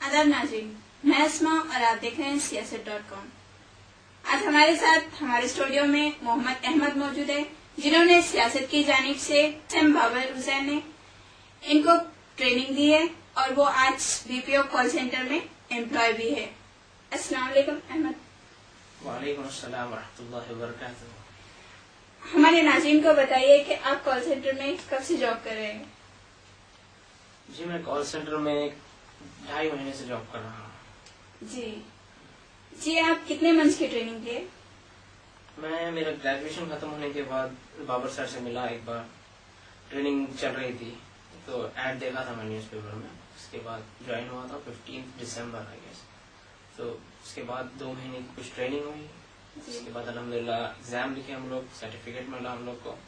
आदाब नाज़रीन, मैं अस्मा और आप देख रहे हैं siyaset.com। आज हमारे साथ हमारे स्टूडियो में मोहम्मद अहमद मौजूद है, जिन्होंने सियासत की जानिब से एम बाबर हुसैन ने इनको ट्रेनिंग दी है और वो आज बीपीओ कॉल सेंटर में एम्प्लॉय भी है। अस्सलाम वालेकुम अहमद। वालेकुम अस्सलाम वरहमतुल्लाहि वबरकातुहू। हमारे नाज़रीन को बताइए कि आप कॉल सेंटर में कब से जॉब कर रहे हैं? जी, मैं कॉल सेंटर में 2.5 महीने से जॉब कर रहा हूँ। जी, आप कितने मंथ्स की ट्रेनिंग किए? मैं मेरा ग्रेजुएशन खत्म होने के बाद बाबर सर से मिला, एक बार ट्रेनिंग चल रही थी तो ऐड देखा था मैं न्यूज़पेपर में। उसके बाद ज्वाइन हुआ था 15 दिसंबर आई गेस। तो उसके बाद 2 महीने की कुछ ट्रेनिंग हुई। उसके बाद अल्हम्दुलिल्लाह एग्जाम लिखे हम लोग, सर्टिफिकेट मिला हम लोग को।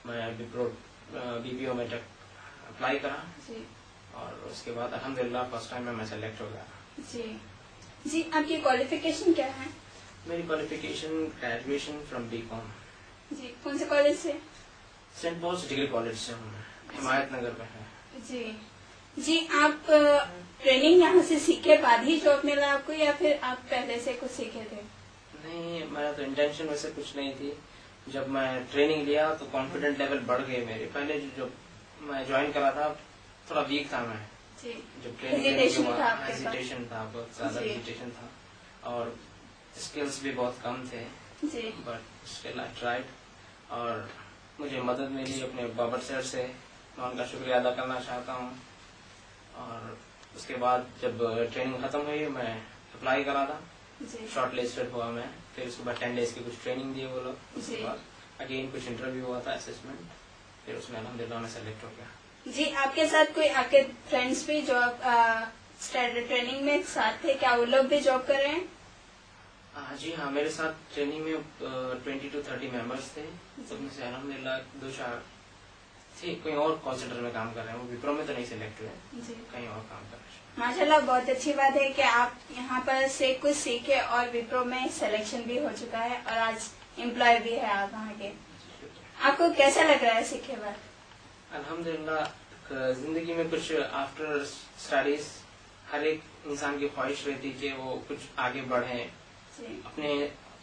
मैं बीपीओ में अप्लाई करा और उसके बाद अल्हम्दुलिल्लाह फर्स्ट टाइम में मैं सेलेक्ट हो गया। जी, आपकी क्वालिफिकेशन क्या है? मेरी क्वालिफिकेशन ग्रेजुएशन फ्रॉम बीकॉम। जी, कौन से कॉलेज से? सेंट पॉल्स डिग्री कॉलेज से हूँ मैं, हिमायत नगर में है। जी, आप ट्रेनिंग यहाँ से सीखे बाद ही जॉब मिला आपको या फिर आप पहले से कुछ सीखे थे? नहीं, मेरा तो इंटेंशन वैसे कुछ नहीं थी। जब मैं ट्रेनिंग लिया तो कॉन्फिडेंट लेवल बढ़ गए मेरे। पहले जो मैं ज्वाइन करा था थोड़ा वीक था मैं। जब ट्रेनिंग हेजिटेशन था, बहुत ज्यादा हेजिटेशन था और स्किल्स भी बहुत कम थे। बट स्टिल आई ट्राइड और मुझे मदद मिली अपने बाबर सर से। मैं उनका शुक्रिया अदा करना चाहता हूँ। और उसके बाद जब ट्रेनिंग खत्म हुई मैं अप्लाई करा था, शॉर्ट लिस्टेड हुआ मैं। फिर उसके बाद 10 डेज की कुछ ट्रेनिंग दिए वो लोग। उसके बाद अगेन कुछ इंटरव्यू हुआ था, असेसमेंट। फिर उसमें अल्हम्दुलिल्लाह मैं सेलेक्ट हो गया। जी, आपके साथ कोई आपके फ्रेंड्स भी जॉब ट्रेनिंग में साथ थे, क्या वो लोग भी जॉब कर रहे हैं? जी हाँ, मेरे साथ ट्रेनिंग में 20 to 30 मेंबर्स थे। उसमें से अल्हम्दुलिल्लाह 2-4 थे कोई और कॉल सेंटर में काम कर रहे हैं। वो विप्रो में तो नहीं सिलेक्ट हुए, कहीं और काम कर रहे हैं। माशाल्लाह, बहुत अच्छी बात है कि आप यहाँ पर से कुछ सीखे और विप्रो में सिलेक्शन भी हो चुका है और आज एम्प्लॉय भी है आप वहाँ के। आपको कैसा लग रहा है सीखे बाद? अल्हम्दुलिल्लाह, जिंदगी में कुछ आफ्टर स्टडीज हर एक इंसान की ख्वाहिश रहती कि वो कुछ आगे बढ़े। अपने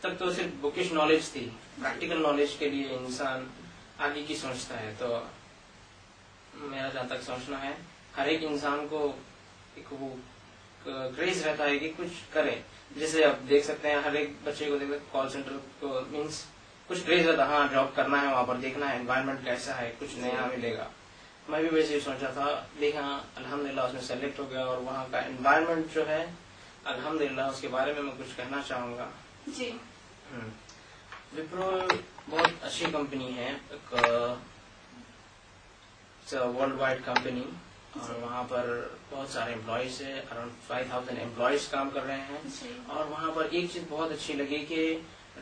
तक तो सिर्फ बुकिश नॉलेज थी, प्रैक्टिकल नॉलेज के लिए इंसान आगे की सोचता है। तो मेरा जहाँ तक सोचना है, हर एक इंसान को एक वो क्रेज रहता है कि कुछ करे। जैसे आप देख सकते हैं, हर एक बच्चे को देखते कॉल सेंटर को मीन्स कुछ क्रेज रहता है, हाँ जॉब करना है, वहाँ पर देखना है एनवायरनमेंट कैसा है, कुछ नया मिलेगा। मैं भी वैसे ही सोचा था, देखा अल्हम्दुलिल्लाह उसमें सेलेक्ट हो गया। और वहाँ का एनवायरनमेंट जो है अल्हम्दुलिल्लाह, उसके बारे में मैं कुछ कहना चाहूँगा। जी, विप्रो बहुत अच्छी कंपनी है, एक वर्ल्ड वाइड कंपनी। और वहाँ पर बहुत सारे एम्प्लॉयज है, अराउंड 5000 एम्प्लॉयज काम कर रहे हैं। और वहाँ पर एक चीज बहुत अच्छी लगी कि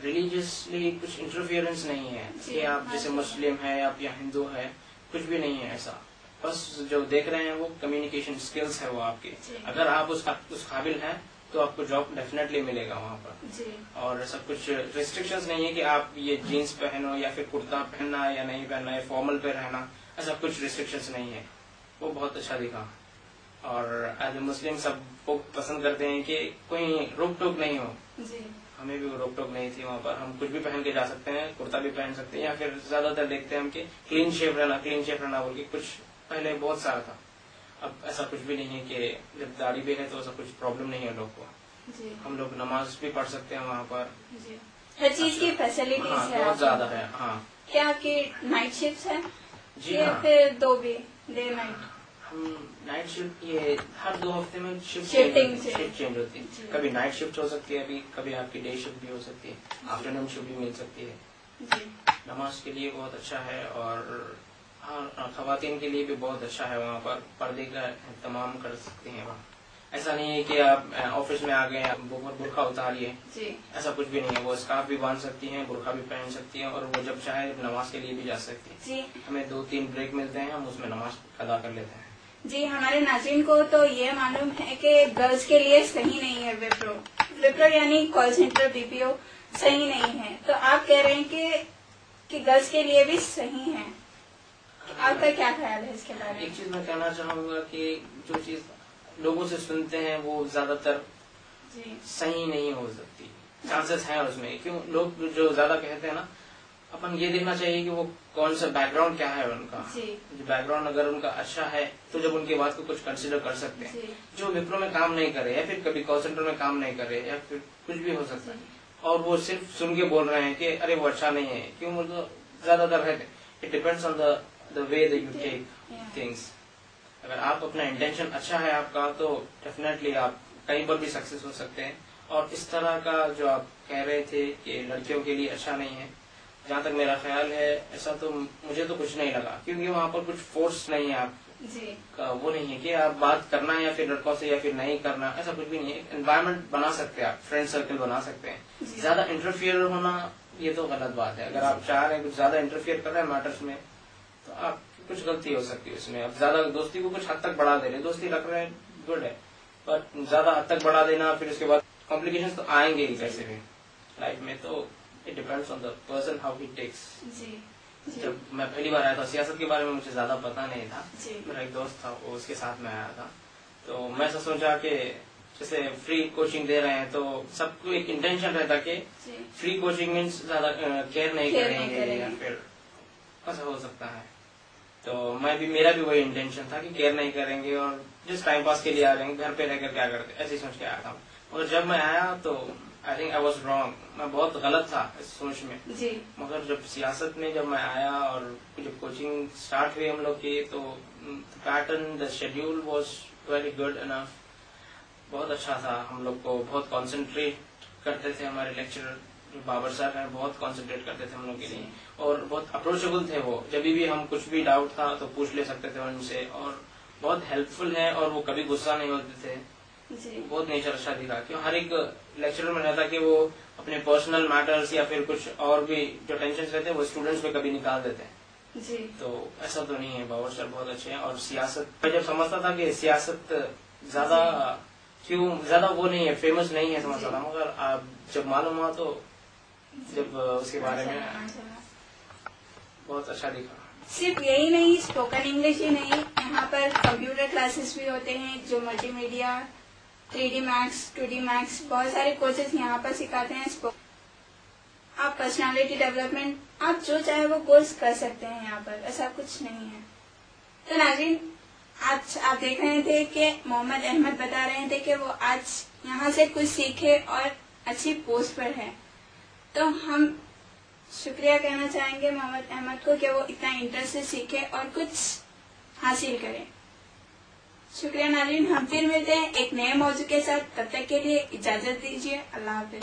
रिलीजियसली कुछ इंटरफियरेंस नहीं है कि आप जैसे मुस्लिम है आप या हिंदू है, कुछ भी नहीं है ऐसा। बस जो देख रहे हैं वो कम्युनिकेशन स्किल्स है वो आपके। अगर आप उस काबिल हैं तो आपको जॉब डेफिनेटली मिलेगा वहाँ पर। और ऐसा कुछ रिस्ट्रिक्शंस नहीं है कि आप ये जीन्स पहनो या फिर कुर्ता पहनना या नहीं पहनना है, फॉर्मल पे रहना, ऐसा कुछ रिस्ट्रिक्शंस नहीं है। वो बहुत अच्छा दिखा। और एज ए मुस्लिम सब पसंद करते हैं कि कोई रोक टोक नहीं हो। हमें भी रोक टोक नहीं थी वहाँ पर, हम कुछ भी पहन के जा सकते हैं, कुर्ता भी पहन सकते हैं। या फिर ज्यादातर देखते हैं हम कि क्लीन शेप रहना बोल के कुछ पहले बहुत सारा था। अब ऐसा कुछ भी नहीं है कि जब दाढ़ी भी है तो ऐसा कुछ प्रॉब्लम नहीं है लोग को। हम लोग नमाज भी पढ़ सकते हैं वहाँ पर। हर चीज की फैसिलिटीज है, बहुत ज्यादा है। हाँ, क्या आपकी नाइट शिफ्ट है? जी हाँ, फिर 2 भी डे नाइट? हम नाइट शिफ्ट ये हर 2 हफ्ते में शिफ्ट चेंज होती है। कभी नाइट शिफ्ट हो सकती है, कभी आपकी डे शिफ्ट भी हो सकती है, आफ्टरनून शिफ्ट भी मिल सकती है। नमाज के लिए बहुत अच्छा है और हाँ, खवातीन के लिए भी बहुत अच्छा है। वहाँ पर पर्दे का तमाम कर सकते हैं वहाँ। ऐसा नहीं है कि आप ऑफिस में आ गए बुरखा उतारिए, ऐसा कुछ भी नहीं है। वो स्कार्फ भी बांध सकती हैं, बुरखा भी पहन सकती हैं और वो जब चाहे नमाज के लिए भी जा सकती है। हमें 2-3 ब्रेक मिलते हैं, हम उसमें नमाज अदा कर लेते हैं। जी, हमारे नाज़रीन को तो ये मालूम है कि गर्ल्स के लिए सही नहीं है विप्रो यानी कॉल सेंटर बीपीओ सही नहीं है। तो आप कह रहे हैं कि गर्ल्स के लिए भी सही है। आपका क्या ख्याल है इसके बारे में? एक चीज मैं कहना चाहूंगा कि जो चीज लोगों से सुनते हैं वो ज्यादातर जी सही नहीं हो सकती, चांसेस हैं उसमें। क्यों लोग जो ज्यादा कहते हैं ना, अपन ये देखना चाहिए कि वो कौन सा बैकग्राउंड क्या है उनका। जो बैकग्राउंड अगर उनका अच्छा है तो जब उनकी बात को कुछ कंसिडर कर सकते हैं। जो विप्रो में काम नहीं करे या फिर कभी कॉल सेंटर में काम नहीं करे या फिर कुछ भी हो सकता है, और वो सिर्फ सुन के बोल रहे हैं कि अरे वो अच्छा नहीं है, क्यों मतलब ज्यादातर रहते। It depends on the way that you take things. अगर आप अपना इंटेंशन अच्छा है आपका, तो डेफिनेटली आप कहीं पर भी सक्सेस हो सकते हैं। और इस तरह का जो आप कह रहे थे कि लड़कियों के लिए अच्छा नहीं है, जहाँ तक मेरा ख्याल है ऐसा तो मुझे तो कुछ नहीं लगा, क्योंकि वहाँ पर कुछ फोर्स नहीं है आप का, वो नहीं है कि आप बात करना है या फिर लड़कों से या फिर नहीं करना, ऐसा कुछ भी नहीं है। एनवायरनमेंट बना सकते हैं आप, फ्रेंड सर्कल बना सकते हैं। ज्यादा इंटरफियर होना ये तो गलत बात है। अगर आप चाह रहे हैं कुछ ज्यादा इंटरफियर कर रहे हैं मैटर्स में, तो आप कुछ गलती हो सकती है उसमें। अब ज्यादा दोस्ती को कुछ हद तक बढ़ा दे रहे, दोस्ती रख रहे हैं गुड है, पर ज्यादा हद तक बढ़ा देना, फिर उसके बाद कॉम्प्लिकेशन तो आएंगे ही कैसे भी लाइफ में। तो it depends on the person how he takes. जब मैं पहली बार आया था, सियासत के बारे में मुझे ज्यादा पता नहीं था। मेरा एक दोस्त था, वो उसके साथ में आया था, तो मैं ऐसा सोचा कि जैसे फ्री कोचिंग दे रहे हैं तो सबको एक इंटेंशन रहता कि फ्री कोचिंग मीन्स ज्यादा केयर नहीं करेंगे या फिर ऐसा हो सकता है। तो मेरा भी वही इंटेंशन था कि केयर नहीं करेंगे और जिस टाइम पास के लिए आ जाएंगे, घर पे रहकर क्या करते, ऐसे सोच के आया था। और जब मैं आया तो I think I was wrong, मैं बहुत गलत था इस सोच में। मगर जब सियासत में जब मैं आया और जब कोचिंग स्टार्ट हुई हम लोग की, तो pattern the schedule was very good enough, बहुत अच्छा था। हम लोग को बहुत कॉन्सेंट्रेट करते थे, हमारे लेक्चरर जो बाबर सर हैं बहुत कॉन्सेंट्रेट करते थे हम लोग के लिए, और बहुत अप्रोचेबल थे वो। जब भी हम कुछ भी डाउट था तो पूछ ले सकते थे उनसे, और बहुत हेल्पफुल है, और वो कभी गुस्सा नहीं होते थे। बहुत नेचर अच्छा दिखा, क्यों हर एक लेक्चरर में रहता कि वो अपने पर्सनल मैटर्स या फिर कुछ और भी जो टेंशन रहते हैं वो स्टूडेंट्स पे कभी निकाल देते हैं। तो ऐसा तो नहीं है, बाबर सर बहुत अच्छे हैं। और सियासत मैं जब समझता था कि सियासत ज्यादा वो नहीं है, फेमस नहीं है समझता था, मगर जब मालूम हुआ तो जब उसके बारे में बहुत अच्छा दिखा। सिर्फ यही नहीं, स्पोकन इंग्लिश ही नहीं, यहाँ पर कंप्यूटर क्लासेस भी होते हैं, जो multimedia, 3D max, 2D max, बहुत सारे कोर्सेज यहाँ पर सिखाते हैं। आप पर्सनालिटी डेवलपमेंट, आप जो चाहे वो कोर्स कर सकते हैं यहाँ पर, ऐसा कुछ नहीं है। तो नाज़रीन, आज आप देख रहे थे कि मोहम्मद अहमद बता रहे थे कि वो आज यहाँ से कुछ सीखे और अच्छी पोस्ट पर है। तो हम शुक्रिया कहना चाहेंगे मोहम्मद अहमद को कि वो इतना इंटरेस्ट से सीखे और कुछ हासिल करें। शुक्रिया नाज़रीन, हम फिर मिलते हैं एक नए मौजू के साथ। तब तक के लिए इजाजत दीजिए। अल्लाह हाफिज।